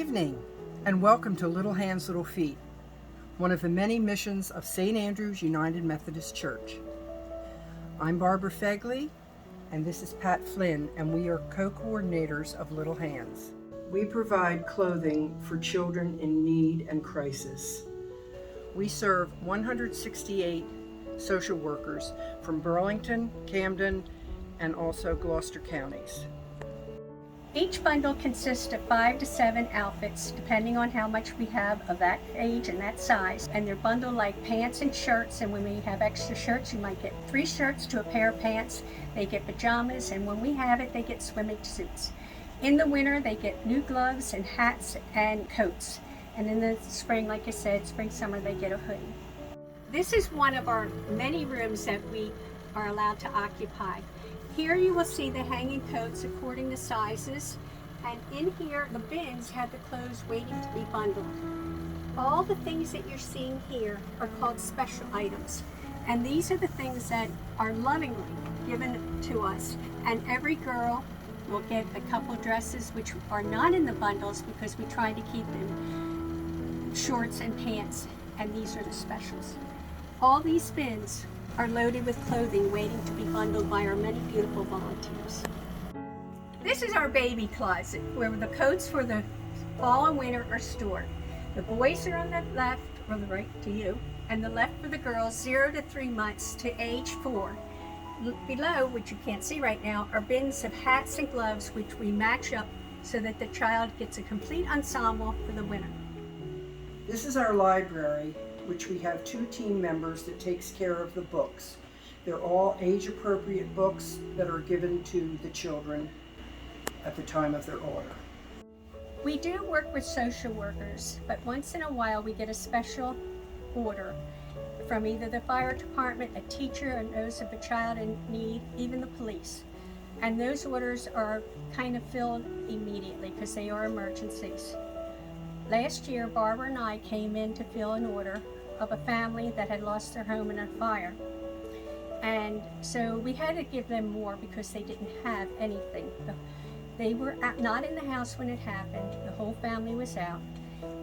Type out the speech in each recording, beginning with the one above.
evening, and welcome to Little Hands, Little Feet, one of the many missions of St. Andrew's United Methodist Church. I'm Barbara Fegley, and this is Pat Flynn, and we are co-coordinators of Little Hands. We provide clothing for children in need and crisis. We serve 168 social workers from Burlington, Camden, and also Gloucester counties. Each bundle consists of 5 to 7 outfits, depending on how much we have of that age and that size. And they're bundled like pants and shirts, and when we have extra shirts, you might get 3 shirts to a pair of pants. They get pajamas, and when we have it, they get swimming suits. In the winter, they get new gloves and hats and coats. And in the spring, like I said, spring, summer, they get a hoodie. This is one of our many rooms that we are allowed to occupy. Here you will see the hanging coats according to sizes, and in here the bins have the clothes waiting to be bundled. All the things that you're seeing here are called special items, and these are the things that are lovingly given to us, and every girl will get a couple dresses which are not in the bundles because we try to keep them shorts and pants, and these are the specials. All these bins are loaded with clothing waiting to be bundled by our many beautiful volunteers. This is our baby closet where the coats for the fall and winter are stored. The boys are on the left, or the right to you, and the left for the girls 0 to 3 months to age 4. Below, which you can't see right now, are bins of hats and gloves which we match up so that the child gets a complete ensemble for the winter. This is our library, which we have 2 team members that takes care of the books. They're all age-appropriate books that are given to the children at the time of their order. We do work with social workers, but once in a while we get a special order from either the fire department, a teacher, and those of a child in need, even the police. And those orders are kind of filled immediately because they are emergencies. Last year, Barbara and I came in to fill an order of a family that had lost their home in a fire. And so we had to give them more because they didn't have anything. They were not in the house when it happened. The whole family was out,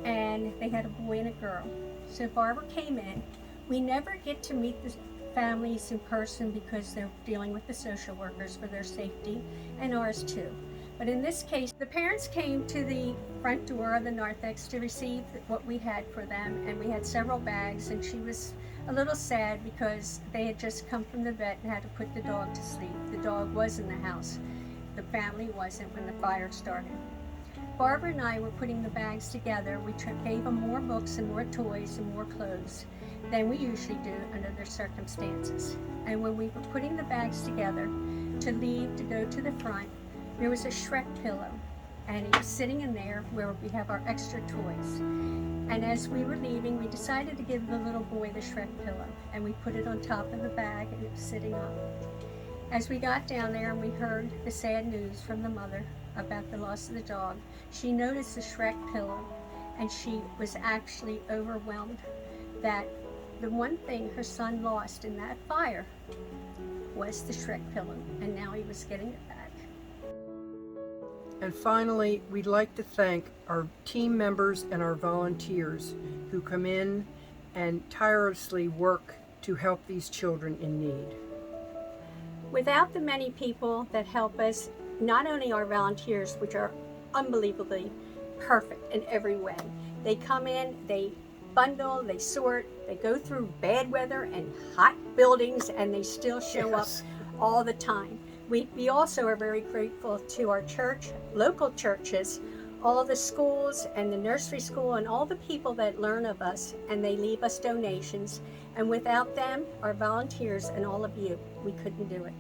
and they had a boy and a girl. So Barbara came in. We never get to meet the families in person because they're dealing with the social workers for their safety, and ours too. But in this case, the parents came to the front door of the narthex to receive what we had for them, and we had several bags, and she was a little sad because they had just come from the vet and had to put the dog to sleep. The dog was in the house. The family wasn't when the fire started. Barbara and I were putting the bags together. We gave them more books and more toys and more clothes than we usually do under their circumstances. And when we were putting the bags together to leave to go to the front, there was a Shrek pillow, and he was sitting in there where we have our extra toys. And as we were leaving, we decided to give the little boy the Shrek pillow, and we put it on top of the bag, and it was sitting up. As we got down there and we heard the sad news from the mother about the loss of the dog, she noticed the Shrek pillow, and she was actually overwhelmed that the one thing her son lost in that fire was the Shrek pillow, and now he was getting it back. And finally, we'd like to thank our team members and our volunteers who come in and tirelessly work to help these children in need. Without the many people that help us, not only our volunteers, which are unbelievably perfect in every way, they come in, they bundle, they sort, they go through bad weather and hot buildings, and they still show up all the time. We also are very grateful to our church, local churches, all the schools and the nursery school, and all the people that learn of us, and they leave us donations. And without them, our volunteers and all of you, we couldn't do it.